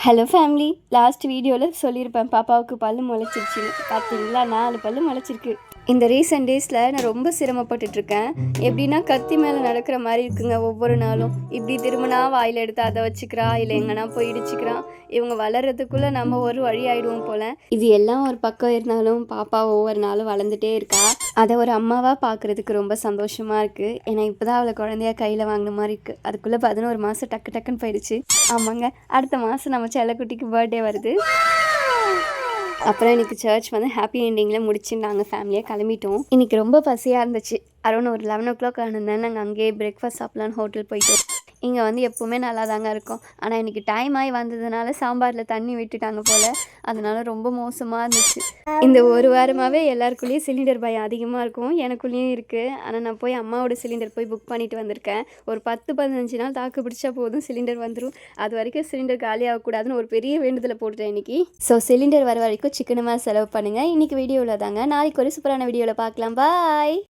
Hello family, last வீடியோவில் சொல்லியிருப்பேன் பாப்பாவுக்கு பல்லு முளைச்சிருச்சுன்னு. பார்த்தீங்களா, 4 பல்லு முளைச்சிருக்கு. இந்த ரீசெண்ட் டேஸில் நான் ரொம்ப சிரமப்பட்டுட்ருக்கேன். எப்படின்னா கத்தி மேலே நடக்கிற மாதிரி இருக்குங்க. ஒவ்வொரு நாளும் இப்படி திரும்பினா வாயில் எடுத்து அதை வச்சுக்கிறா, இல்லை எங்கன்னா போய் இடிச்சுக்கிறான். இவங்க வளர்கிறதுக்குள்ளே நம்ம ஒரு வழி ஆகிடுவோம் போல். இது எல்லாம் ஒரு பக்கம் இருந்தாலும் பாப்பா ஒவ்வொரு நாளும் வளர்ந்துட்டே இருக்கா. அதை ஒரு அம்மாவாக பார்க்குறதுக்கு ரொம்ப சந்தோஷமாக இருக்குது. ஏன்னா இப்போ தான் அவளை குழந்தையா கையில் வாங்கின மாதிரி இருக்குது. அதுக்குள்ளே 11 மாதம் டக்குன்னு போயிடுச்சு. ஆமாங்க, அடுத்த மாதம் நம்ம செல்லக்குட்டிக்கு பர்த்டே வருது. அப்புறம் இன்றைக்கி சர்ச் வந்து ஹாப்பி எண்டிங்கில் முடிச்சு நாங்கள் ஃபேமிலியாக கிளம்பிட்டோம். இன்றைக்கி ரொம்ப பசியாக இருந்துச்சு. அரௌண்ட் ஒரு 11 o'clock ஆனதுனால நாங்கள் அங்கேயே பிரேக்ஃபாஸ்ட் சாப்பிட்லான்னு ஹோட்டல் போயிட்டோம். இங்கே வந்து எப்போவுமே நல்லா தாங்க இருக்கும். ஆனால் இன்றைக்கி டைம் ஆகி வந்ததுனால சாம்பாரில் தண்ணி விட்டுட்டாங்க போல். அதனால ரொம்ப மோசமாக இருந்துச்சு. இந்த ஒரு வாரமாகவே எல்லாருக்குள்ளேயும் சிலிண்டர் பயம் அதிகமாக இருக்கும். எனக்குள்ளேயும் இருக்குது. ஆனால் நான் போய் அம்மாவோட சிலிண்டர் போய் புக் பண்ணிட்டு வந்திருக்கேன். ஒரு 10-15 நாள் தாக்கு பிடிச்சா போதும், சிலிண்டர் வந்துடும். அது வரைக்கும் சிலிண்டர் காலி ஆகக்கூடாதுன்னு ஒரு பெரிய வேண்டுதலை போட்டுட்டேன் இன்றைக்கி. ஸோ சிலிண்டர் வர வரைக்கும் சிக்கனமாக செலவு பண்ணுங்கள். இன்றைக்கி வீடியோவில் தாங்க. நாளைக்கு ஒரு சூப்பரான வீடியோவில் பார்க்கலாம். பாய்.